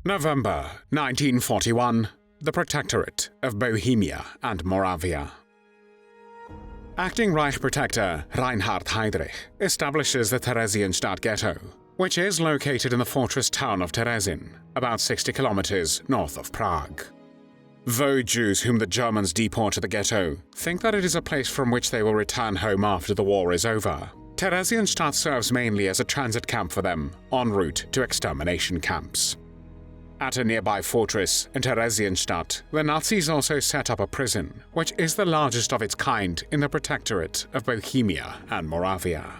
November 1941. The Protectorate of Bohemia and Moravia. Acting Reich Protector Reinhard Heinrich establishes the Theresienstadt Ghetto, which is located in the fortress town of Terezin, about 60 kilometers north of Prague. Though Jews whom the Germans deport to the ghetto think that it is a place from which they will return home after the war is over, Theresienstadt serves mainly as a transit camp for them en route to extermination camps. At a nearby fortress in Theresienstadt, the Nazis also set up a prison, which is the largest of its kind in the Protectorate of Bohemia and Moravia.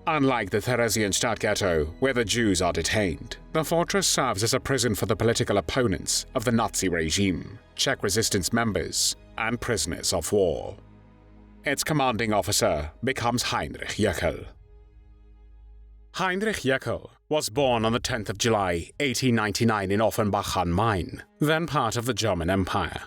Unlike the Theresienstadt Ghetto, where the Jews are detained, the fortress serves as a prison for the political opponents of the Nazi regime, Czech resistance members, and prisoners of war. Its commanding officer becomes Heinrich Jöckel. Heinrich Jöckel was born on the 10th of July, 1899 in Offenbach am Main, then part of the German Empire.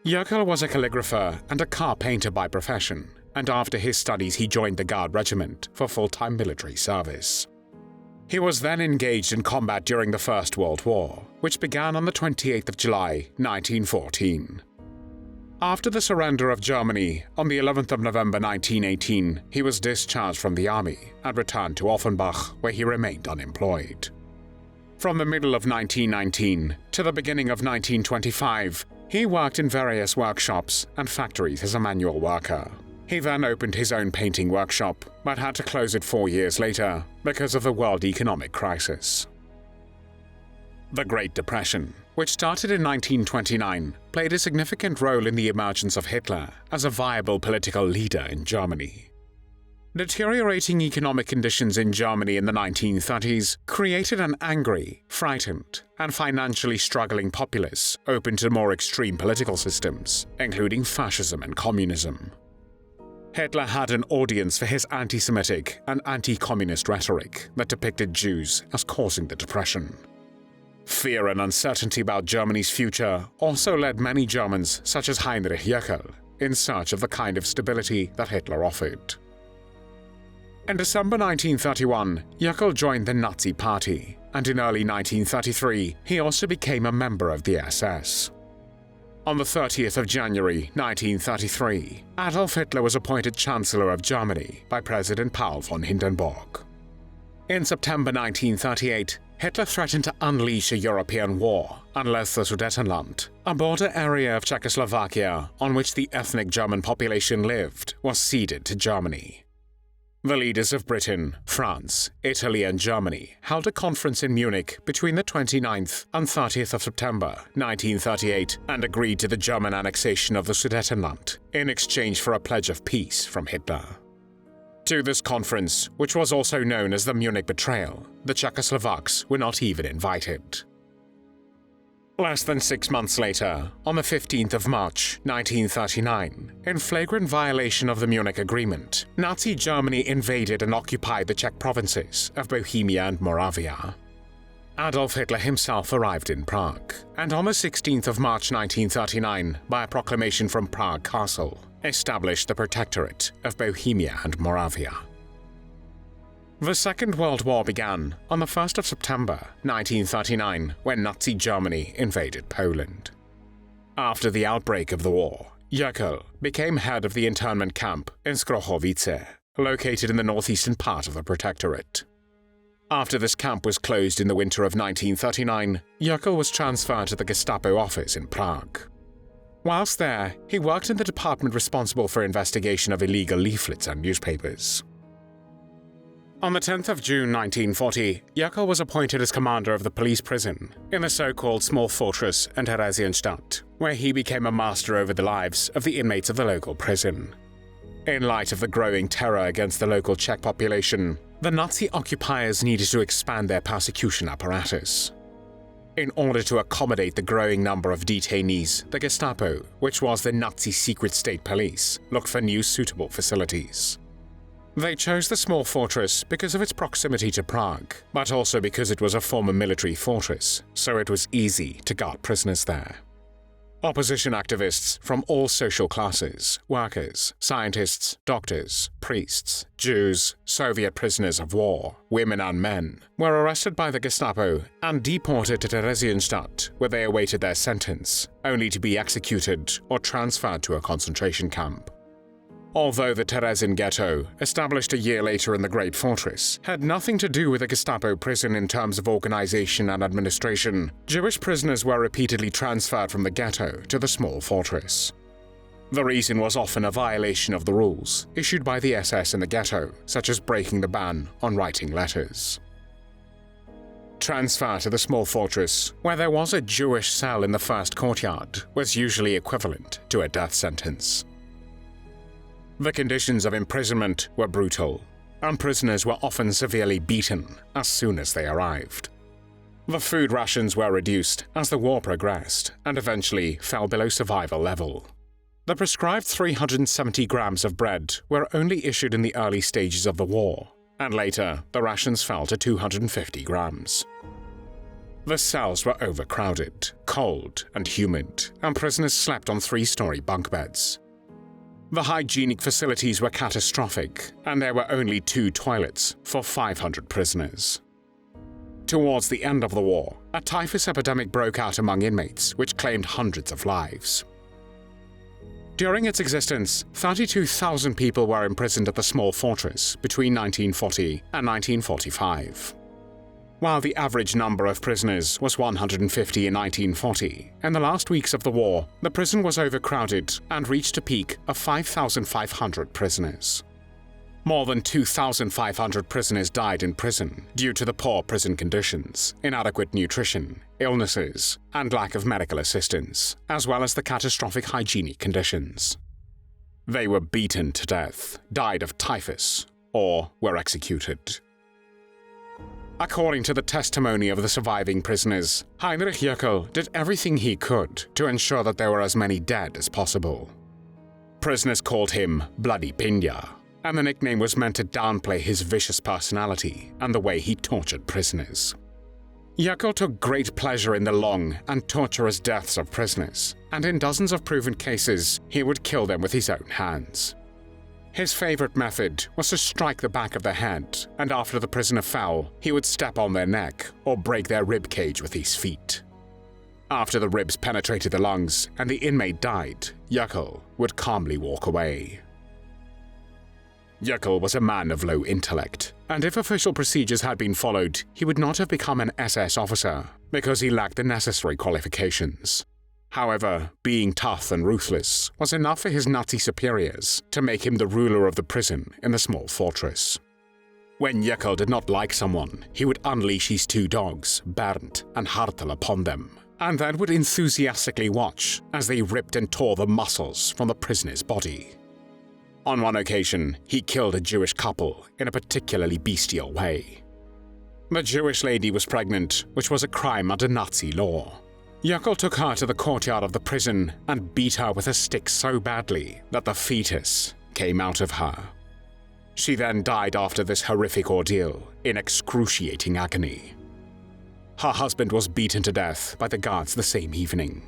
Jöckel was a calligrapher and a car painter by profession, and after his studies he joined the Guard regiment for full-time military service. He was then engaged in combat during the First World War, which began on the 28th of July, 1914. After the surrender of Germany on the 11th of November 1918, he was discharged from the army and returned to Offenbach, where he remained unemployed. From the middle of 1919 to the beginning of 1925, he worked in various workshops and factories as a manual worker. He then opened his own painting workshop, but had to close it 4 years later because of the world economic crisis. The Great Depression, which started in 1929, played a significant role in the emergence of Hitler as a viable political leader in Germany. Deteriorating economic conditions in Germany in the 1930s created an angry, frightened, and financially struggling populace open to more extreme political systems, including fascism and communism. Hitler had an audience for his anti-Semitic and anti-communist rhetoric that depicted Jews as causing the Depression. Fear and uncertainty about Germany's future also led many Germans, such as Heinrich Jöckel, in search of the kind of stability that Hitler offered. In December 1931, Jöckel joined the Nazi Party, and in early 1933 he also became a member of the SS. On the 30th of January 1933, Adolf Hitler was appointed Chancellor of Germany by President Paul von Hindenburg. In September 1938, Hitler threatened to unleash a European war unless the Sudetenland, a border area of Czechoslovakia on which the ethnic German population lived, was ceded to Germany. The leaders of Britain, France, Italy, and Germany held a conference in Munich between the 29th and 30th of September 1938 and agreed to the German annexation of the Sudetenland in exchange for a pledge of peace from Hitler. To this conference, which was also known as the Munich Betrayal, the Czechoslovaks were not even invited. Less than 6 months later, on the 15th of March 1939, in flagrant violation of the Munich Agreement, Nazi Germany invaded and occupied the Czech provinces of Bohemia and Moravia. Adolf Hitler himself arrived in Prague, and on the 16th of March 1939, by a proclamation from Prague Castle, established the Protectorate of Bohemia and Moravia. The Second World War began on the 1st of September 1939 when Nazi Germany invaded Poland. After the outbreak of the war, Jöckel became head of the internment camp in Skrochowice, located in the northeastern part of the Protectorate. After this camp was closed in the winter of 1939, Jöckel was transferred to the Gestapo office in Prague. Whilst there, he worked in the department responsible for investigation of illegal leaflets and newspapers. On the 10th of June 1940, Jöckel was appointed as commander of the police prison in the so-called Small Fortress of Theresienstadt, where he became a master over the lives of the inmates of the local prison. In light of the growing terror against the local Czech population, the Nazi occupiers needed to expand their persecution apparatus. In order to accommodate the growing number of detainees, the Gestapo, which was the Nazi secret state police, looked for new suitable facilities. They chose the small fortress because of its proximity to Prague, but also because it was a former military fortress, so it was easy to guard prisoners there. Opposition activists from all social classes, workers, scientists, doctors, priests, Jews, Soviet prisoners of war, women and men, were arrested by the Gestapo and deported to Theresienstadt, where they awaited their sentence, only to be executed or transferred to a concentration camp. Although the Theresienstadt Ghetto, established a year later in the Great Fortress, had nothing to do with a Gestapo prison in terms of organization and administration, Jewish prisoners were repeatedly transferred from the ghetto to the Small Fortress. The reason was often a violation of the rules issued by the SS in the ghetto, such as breaking the ban on writing letters. Transfer to the Small Fortress, where there was a Jewish cell in the first courtyard, was usually equivalent to a death sentence. The conditions of imprisonment were brutal, and prisoners were often severely beaten as soon as they arrived. The food rations were reduced as the war progressed and eventually fell below survival level. The prescribed 370 grams of bread were only issued in the early stages of the war, and later the rations fell to 250 grams. The cells were overcrowded, cold, and humid, and prisoners slept on 3-story bunk beds. The hygienic facilities were catastrophic, and there were only 2 toilets for 500 prisoners. Towards the end of the war, a typhus epidemic broke out among inmates, which claimed hundreds of lives. During its existence, 32,000 people were imprisoned at the Small Fortress between 1940 and 1945. While the average number of prisoners was 150 in 1940, in the last weeks of the war, the prison was overcrowded and reached a peak of 5,500 prisoners. More than 2,500 prisoners died in prison due to the poor prison conditions, inadequate nutrition, illnesses, and lack of medical assistance, as well as the catastrophic hygienic conditions. They were beaten to death, died of typhus, or were executed. According to the testimony of the surviving prisoners, Heinrich Jöckel did everything he could to ensure that there were as many dead as possible. Prisoners called him Bloody Pinja, and the nickname was meant to downplay his vicious personality and the way he tortured prisoners. Jöckel took great pleasure in the long and torturous deaths of prisoners, and in dozens of proven cases, he would kill them with his own hands. His favorite method was to strike the back of the head, and after the prisoner fell, he would step on their neck or break their rib cage with his feet. After the ribs penetrated the lungs and the inmate died, Jöckel would calmly walk away. Jöckel was a man of low intellect, and if official procedures had been followed, he would not have become an SS officer because he lacked the necessary qualifications. However, being tough and ruthless was enough for his Nazi superiors to make him the ruler of the prison in the Small Fortress. When Jöckel did not like someone, he would unleash his 2 dogs, Bernd and Hartl, upon them, and then would enthusiastically watch as they ripped and tore the muscles from the prisoner's body. On one occasion, he killed a Jewish couple in a particularly bestial way. The Jewish lady was pregnant, which was a crime under Nazi law. Jöckel took her to the courtyard of the prison and beat her with a stick so badly that the fetus came out of her. She then died after this horrific ordeal in excruciating agony. Her husband was beaten to death by the guards the same evening.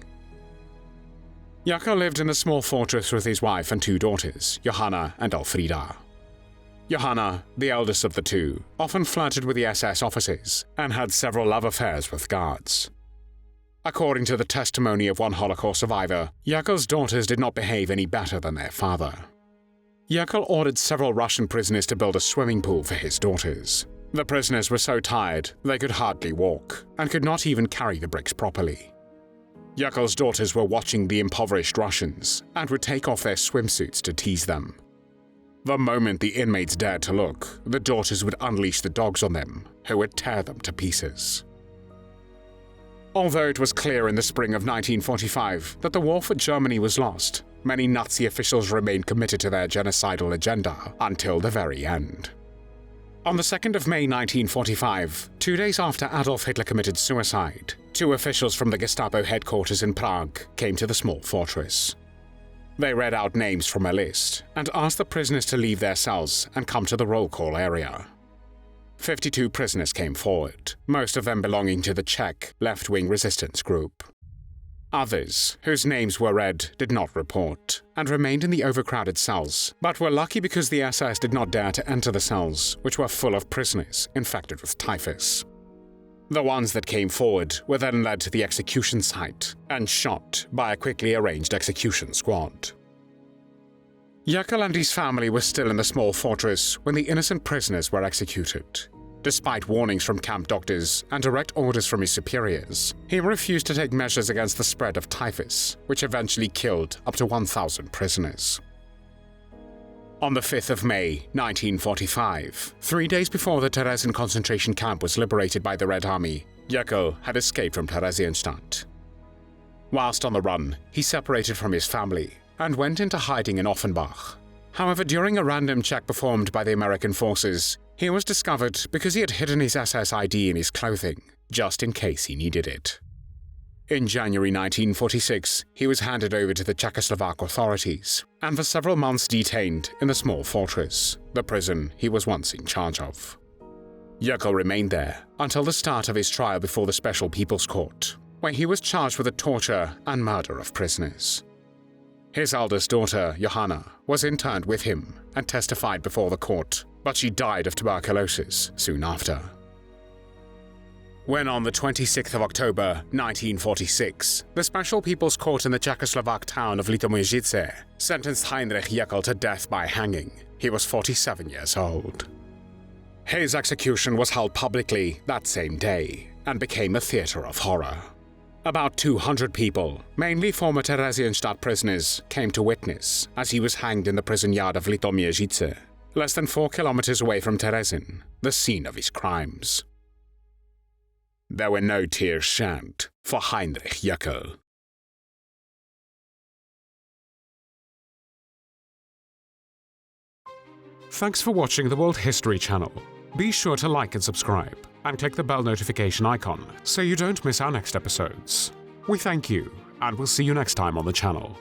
Jöckel lived in the Small Fortress with his wife and 2 daughters, Johanna and Elfrida. Johanna, the eldest of the 2, often flirted with the SS officers and had several love affairs with guards. According to the testimony of one Holocaust survivor, Jöckel's daughters did not behave any better than their father. Jöckel ordered several Russian prisoners to build a swimming pool for his daughters. The prisoners were so tired they could hardly walk and could not even carry the bricks properly. Jöckel's daughters were watching the impoverished Russians and would take off their swimsuits to tease them. The moment the inmates dared to look, the daughters would unleash the dogs on them, who would tear them to pieces. Although it was clear in the spring of 1945 that the war for Germany was lost, many Nazi officials remained committed to their genocidal agenda until the very end. On the 2nd of May 1945, 2 days after Adolf Hitler committed suicide, 2 officials from the Gestapo headquarters in Prague came to the Small Fortress. They read out names from a list and asked the prisoners to leave their cells and come to the roll call area. 52 prisoners came forward, most of them belonging to the Czech left-wing resistance group. Others, whose names were read, did not report, and remained in the overcrowded cells, but were lucky because the SS did not dare to enter the cells, which were full of prisoners infected with typhus. The ones that came forward were then led to the execution site and shot by a quickly arranged execution squad. Jöckel and his family were still in the small fortress when the innocent prisoners were executed. Despite warnings from camp doctors and direct orders from his superiors, he refused to take measures against the spread of typhus, which eventually killed up to 1,000 prisoners. On the 5th of May, 1945, 3 days before the Theresian concentration camp was liberated by the Red Army, Jöckel had escaped from Theresienstadt. Whilst on the run, he separated from his family and went into hiding in Offenbach. However, during a random check performed by the American forces, he was discovered because he had hidden his SS ID in his clothing, just in case he needed it. In January 1946, he was handed over to the Czechoslovak authorities, and for several months detained in the small fortress, the prison he was once in charge of. Jöckel remained there until the start of his trial before the Special People's Court, where he was charged with the torture and murder of prisoners. His eldest daughter, Johanna, was interned with him and testified before the court, but she died of tuberculosis soon after. When on the 26th of October, 1946, the Special People's Court in the Czechoslovak town of Litoměřice sentenced Heinrich Jöckel to death by hanging, he was 47 years old. His execution was held publicly that same day and became a theatre of horror. About 200 people, mainly former Theresienstadt prisoners, came to witness as he was hanged in the prison yard of Litoměřice, less than 4 kilometers away from Terezin, the scene of his crimes. There were no tears shed for Heinrich Jöckel. Thanks for watching the World History Channel. Be sure to like and subscribe, and click the bell notification icon so you don't miss our next episodes. We thank you, and we'll see you next time on the channel.